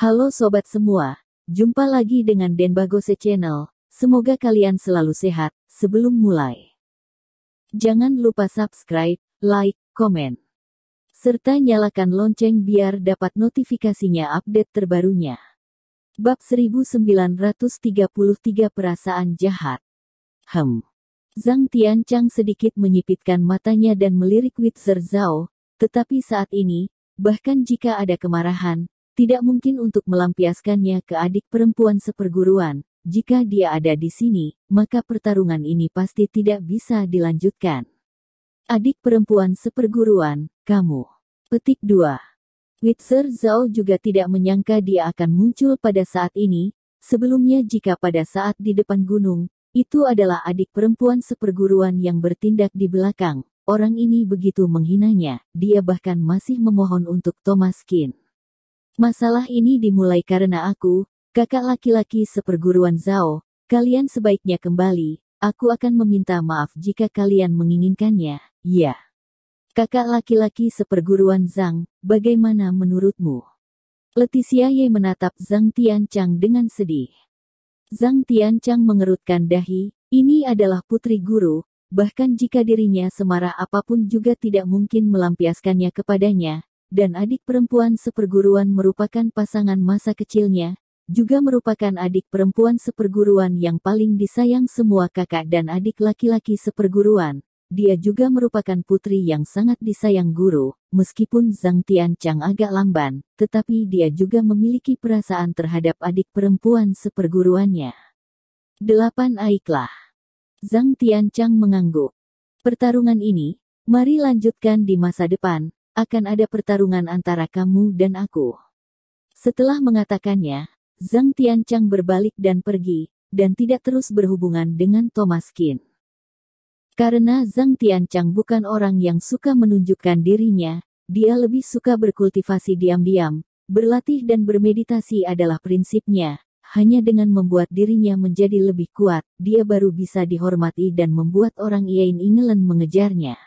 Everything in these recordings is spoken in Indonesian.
Halo sobat semua, jumpa lagi dengan Denbagose Channel. Semoga kalian selalu sehat. Sebelum mulai, jangan lupa subscribe, like, komen, serta nyalakan lonceng biar dapat notifikasinya update terbarunya. Bab 1933 Perasaan Jahat. Zhang Tianchang sedikit menyipitkan matanya dan melirik Witzer Zhao, tetapi saat ini, bahkan jika ada kemarahan, tidak mungkin untuk melampiaskannya ke adik perempuan seperguruan. Jika dia ada di sini, maka pertarungan ini pasti tidak bisa dilanjutkan. Adik perempuan seperguruan, kamu. Petik 2. Witzer Zhao juga tidak menyangka dia akan muncul pada saat ini. Sebelumnya jika pada saat di depan gunung, itu adalah adik perempuan seperguruan yang bertindak di belakang. Orang ini begitu menghinanya, dia bahkan masih memohon untuk Thomas Qin. Masalah ini dimulai karena aku, kakak laki-laki seperguruan Zhao. Kalian sebaiknya kembali, aku akan meminta maaf jika kalian menginginkannya. Ya. Kakak laki-laki seperguruan Zhang, bagaimana menurutmu? Leticia Ye menatap Zhang Tianchang dengan sedih. Zhang Tianchang mengerutkan dahi, ini adalah putri guru, bahkan jika dirinya semarah apapun juga tidak mungkin melampiaskannya kepadanya. Dan adik perempuan seperguruan merupakan pasangan masa kecilnya, juga merupakan adik perempuan seperguruan yang paling disayang semua kakak dan adik laki-laki seperguruan. Dia juga merupakan putri yang sangat disayang guru, meskipun Zhang Tianchang agak lamban, tetapi dia juga memiliki perasaan terhadap adik perempuan seperguruannya. 8 Aiklah. Zhang Tianchang mengangguk. Pertarungan ini, mari lanjutkan di masa depan. Akan ada pertarungan antara kamu dan aku. Setelah mengatakannya, Zhang Tianchang berbalik dan pergi, dan tidak terus berhubungan dengan Thomas Qin. Karena Zhang Tianchang bukan orang yang suka menunjukkan dirinya, dia lebih suka berkultivasi diam-diam, berlatih dan bermeditasi adalah prinsipnya. Hanya dengan membuat dirinya menjadi lebih kuat, dia baru bisa dihormati dan membuat orang Yain Ingelen mengejarnya.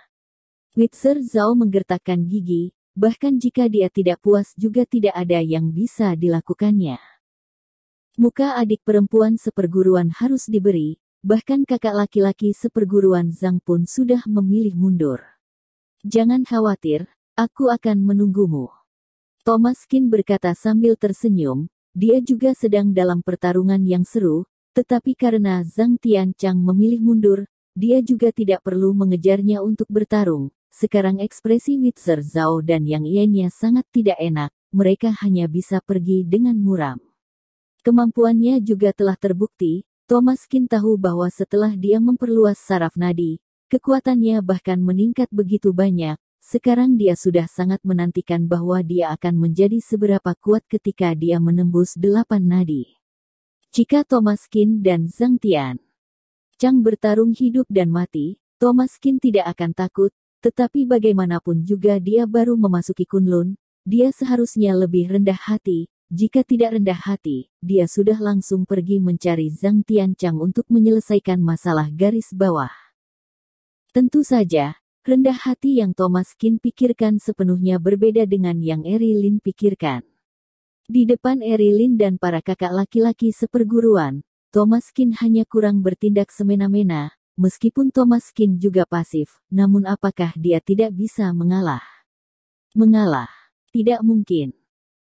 Witzer Zhao menggertakkan gigi, bahkan jika dia tidak puas juga tidak ada yang bisa dilakukannya. Muka adik perempuan seperguruan harus diberi, bahkan kakak laki-laki seperguruan Zhang pun sudah memilih mundur. Jangan khawatir, aku akan menunggumu. Thomas Qin berkata sambil tersenyum, dia juga sedang dalam pertarungan yang seru, tetapi karena Zhang Tianchang memilih mundur, dia juga tidak perlu mengejarnya untuk bertarung. Sekarang ekspresi Witzer Zhao dan Yang Ianya sangat tidak enak, mereka hanya bisa pergi dengan muram. Kemampuannya juga telah terbukti, Thomas Qin tahu bahwa setelah dia memperluas saraf nadi, kekuatannya bahkan meningkat begitu banyak, sekarang dia sudah sangat menantikan bahwa dia akan menjadi seberapa kuat ketika dia menembus 8 nadi. Jika Thomas Qin dan Zhang Tianchang bertarung hidup dan mati, Thomas Qin tidak akan takut. Tetapi bagaimanapun juga dia baru memasuki Kunlun, dia seharusnya lebih rendah hati. Jika tidak rendah hati, dia sudah langsung pergi mencari Zhang Tianchang untuk menyelesaikan masalah garis bawah. Tentu saja, rendah hati yang Thomas Qin pikirkan sepenuhnya berbeda dengan yang Erilin pikirkan. Di depan Erilin dan para kakak laki-laki seperguruan, Thomas Qin hanya kurang bertindak semena-mena. Meskipun Thomas Qin juga pasif, namun apakah dia tidak bisa mengalah? Mengalah? Tidak mungkin.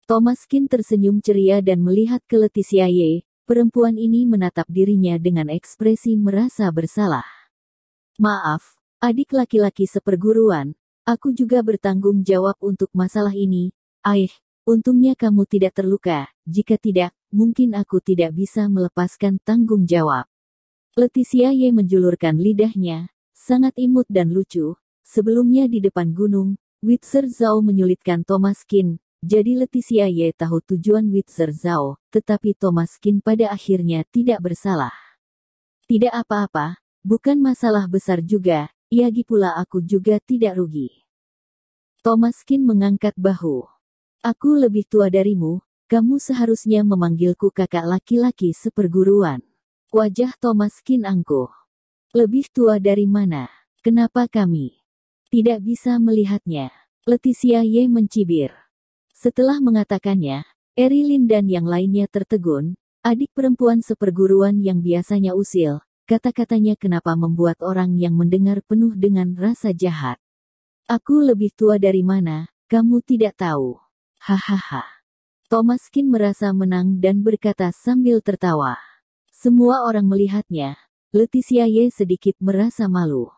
Thomas Qin tersenyum ceria dan melihat ke Leticia Ye, perempuan ini menatap dirinya dengan ekspresi merasa bersalah. Maaf, adik laki-laki seperguruan, aku juga bertanggung jawab untuk masalah ini. Untungnya kamu tidak terluka, jika tidak, mungkin aku tidak bisa melepaskan tanggung jawab. Leticia Ye menjulurkan lidahnya, sangat imut dan lucu. Sebelumnya di depan gunung, Witzer Zhao menyulitkan Thomas Qin, jadi Leticia Ye tahu tujuan Witzer Zhao, tetapi Thomas Qin pada akhirnya tidak bersalah. Tidak apa-apa, bukan masalah besar juga, lagi pula aku juga tidak rugi. Thomas Qin mengangkat bahu. Aku lebih tua darimu, kamu seharusnya memanggilku kakak laki-laki seperguruan. Wajah Thomas Qin angkuh. Lebih tua dari mana? Kenapa kami tidak bisa melihatnya? Leticia Ye mencibir. Setelah mengatakannya, Erilin dan yang lainnya tertegun, adik perempuan seperguruan yang biasanya usil, kata-katanya kenapa membuat orang yang mendengar penuh dengan rasa jahat. Aku lebih tua dari mana, kamu tidak tahu. Hahaha. Thomaskin merasa menang dan berkata sambil tertawa. Semua orang melihatnya. Leticia Ye sedikit merasa malu.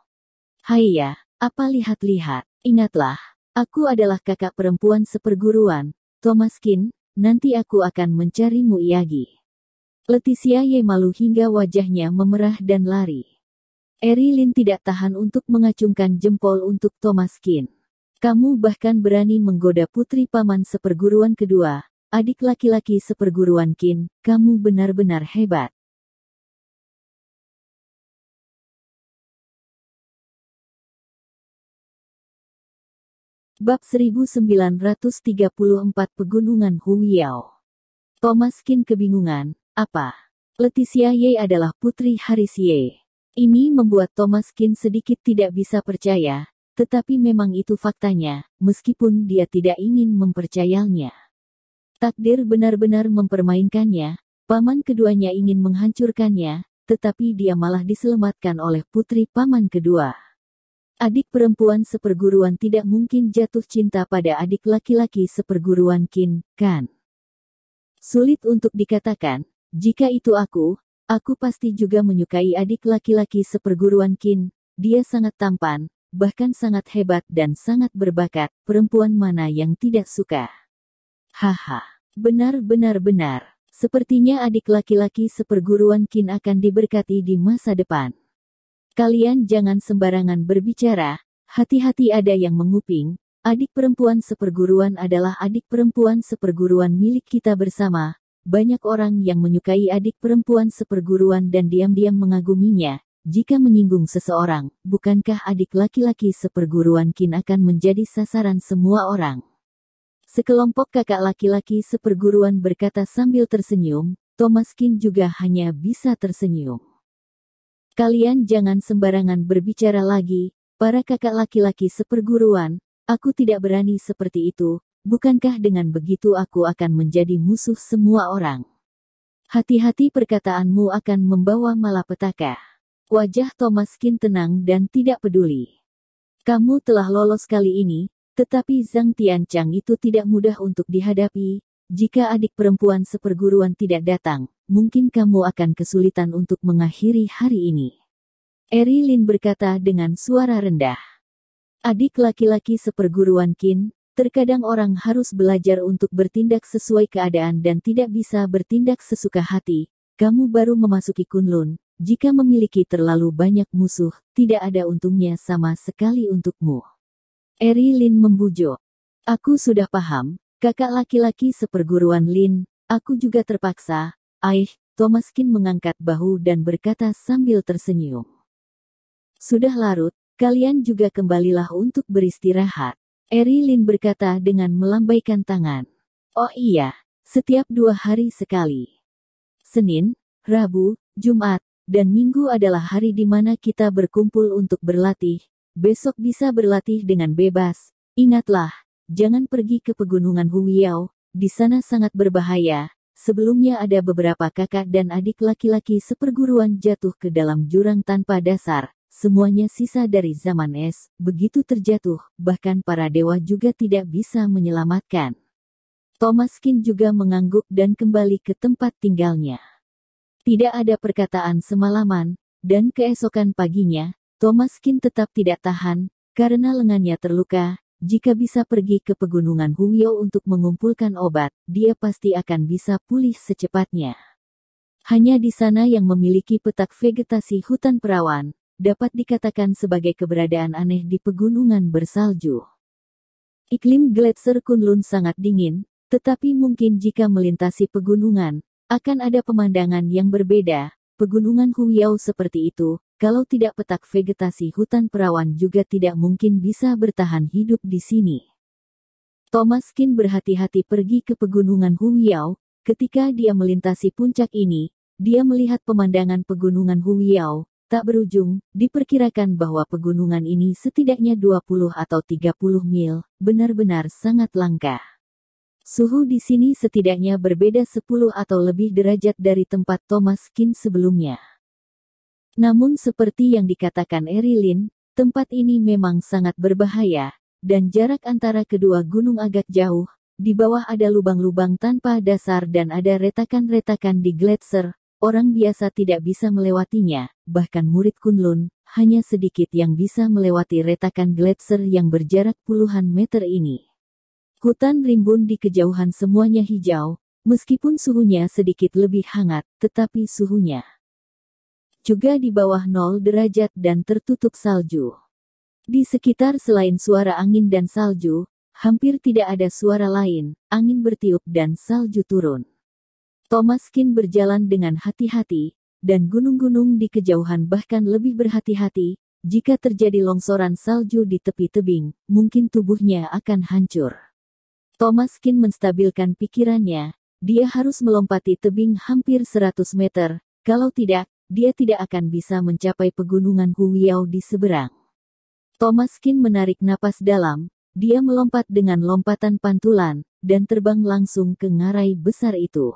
Haiya, apa lihat-lihat, ingatlah, aku adalah kakak perempuan seperguruan, Thomaskin, nanti aku akan mencarimu Iyagi. Leticia Ye malu hingga wajahnya memerah dan lari. Erilin tidak tahan untuk mengacungkan jempol untuk Thomaskin. Kamu bahkan berani menggoda putri paman seperguruan kedua, adik laki-laki seperguruan Qin, kamu benar-benar hebat. Bab 1934 Pegunungan Huiyao. Thomaskin kebingungan, apa? Leticia Ye adalah putri Haris Ye. Ini membuat Thomaskin sedikit tidak bisa percaya, tetapi memang itu faktanya, meskipun dia tidak ingin mempercayainya. Takdir benar-benar mempermainkannya, paman keduanya ingin menghancurkannya, tetapi dia malah diselamatkan oleh putri paman kedua. Adik perempuan seperguruan tidak mungkin jatuh cinta pada adik laki-laki seperguruan Qin, kan? Sulit untuk dikatakan, jika itu aku pasti juga menyukai adik laki-laki seperguruan Qin, dia sangat tampan, bahkan sangat hebat dan sangat berbakat, perempuan mana yang tidak suka? Haha, benar. Sepertinya adik laki-laki seperguruan Qin akan diberkati di masa depan. Kalian jangan sembarangan berbicara, hati-hati ada yang menguping, adik perempuan seperguruan adalah adik perempuan seperguruan milik kita bersama, banyak orang yang menyukai adik perempuan seperguruan dan diam-diam mengaguminya, jika menyinggung seseorang, bukankah adik laki-laki seperguruan Qin akan menjadi sasaran semua orang? Sekelompok kakak laki-laki seperguruan berkata sambil tersenyum, Thomaskin juga hanya bisa tersenyum. Kalian jangan sembarangan berbicara lagi, para kakak laki-laki seperguruan, aku tidak berani seperti itu, bukankah dengan begitu aku akan menjadi musuh semua orang? Hati-hati perkataanmu akan membawa malapetaka. Wajah Thomaskin tenang dan tidak peduli. Kamu telah lolos kali ini, tetapi Zhang Tianchang itu tidak mudah untuk dihadapi, jika adik perempuan seperguruan tidak datang, mungkin kamu akan kesulitan untuk mengakhiri hari ini. Erilin berkata dengan suara rendah. Adik laki-laki seperguruan Qin, terkadang orang harus belajar untuk bertindak sesuai keadaan dan tidak bisa bertindak sesuka hati. Kamu baru memasuki Kunlun, jika memiliki terlalu banyak musuh, tidak ada untungnya sama sekali untukmu. Erilin membujuk. Aku sudah paham, kakak laki-laki seperguruan Lin, aku juga terpaksa. Thomaskin mengangkat bahu dan berkata sambil tersenyum. Sudah larut, kalian juga kembalilah untuk beristirahat. Erilin berkata dengan melambaikan tangan. Oh iya, setiap 2 hari sekali. Senin, Rabu, Jumat, dan Minggu adalah hari di mana kita berkumpul untuk berlatih. Besok bisa berlatih dengan bebas. Ingatlah, jangan pergi ke pegunungan Huiyao, di sana sangat berbahaya. Sebelumnya ada beberapa kakak dan adik laki-laki seperguruan jatuh ke dalam jurang tanpa dasar. Semuanya sisa dari zaman es, begitu terjatuh, bahkan para dewa juga tidak bisa menyelamatkan. Thomaskin juga mengangguk dan kembali ke tempat tinggalnya. Tidak ada perkataan semalaman, dan keesokan paginya, Thomaskin tetap tidak tahan, karena lengannya terluka. Jika bisa pergi ke pegunungan Huiyao untuk mengumpulkan obat, dia pasti akan bisa pulih secepatnya. Hanya di sana yang memiliki petak vegetasi hutan perawan, dapat dikatakan sebagai keberadaan aneh di pegunungan bersalju. Iklim Gletser Kunlun sangat dingin, tetapi mungkin jika melintasi pegunungan, akan ada pemandangan yang berbeda. Pegunungan Huiyao seperti itu, kalau tidak petak vegetasi hutan perawan juga tidak mungkin bisa bertahan hidup di sini. Thomaskin berhati-hati pergi ke pegunungan Huiyao. Ketika dia melintasi puncak ini, dia melihat pemandangan pegunungan Huiyao tak berujung. Diperkirakan bahwa pegunungan ini setidaknya 20 atau 30 mil, benar-benar sangat langka. Suhu di sini setidaknya berbeda 10 atau lebih derajat dari tempat Thomas Kin sebelumnya. Namun seperti yang dikatakan Erilyn, tempat ini memang sangat berbahaya, dan jarak antara kedua gunung agak jauh. Di bawah ada lubang-lubang tanpa dasar dan ada retakan-retakan di gletser. Orang biasa tidak bisa melewatinya, bahkan murid Kunlun, hanya sedikit yang bisa melewati retakan gletser yang berjarak puluhan meter ini. Hutan rimbun di kejauhan semuanya hijau, meskipun suhunya sedikit lebih hangat, tetapi suhunya juga di bawah 0 derajat dan tertutup salju. Di sekitar selain suara angin dan salju, hampir tidak ada suara lain, angin bertiup dan salju turun. Thomas Kin berjalan dengan hati-hati, dan gunung-gunung di kejauhan bahkan lebih berhati-hati. Jika terjadi longsoran salju di tepi tebing, mungkin tubuhnya akan hancur. Thomas Kin menstabilkan pikirannya, dia harus melompati tebing hampir 100 meter, kalau tidak, dia tidak akan bisa mencapai pegunungan Huiyao di seberang. Thomas Kin menarik napas dalam. Dia melompat dengan lompatan pantulan, dan terbang langsung ke ngarai besar itu.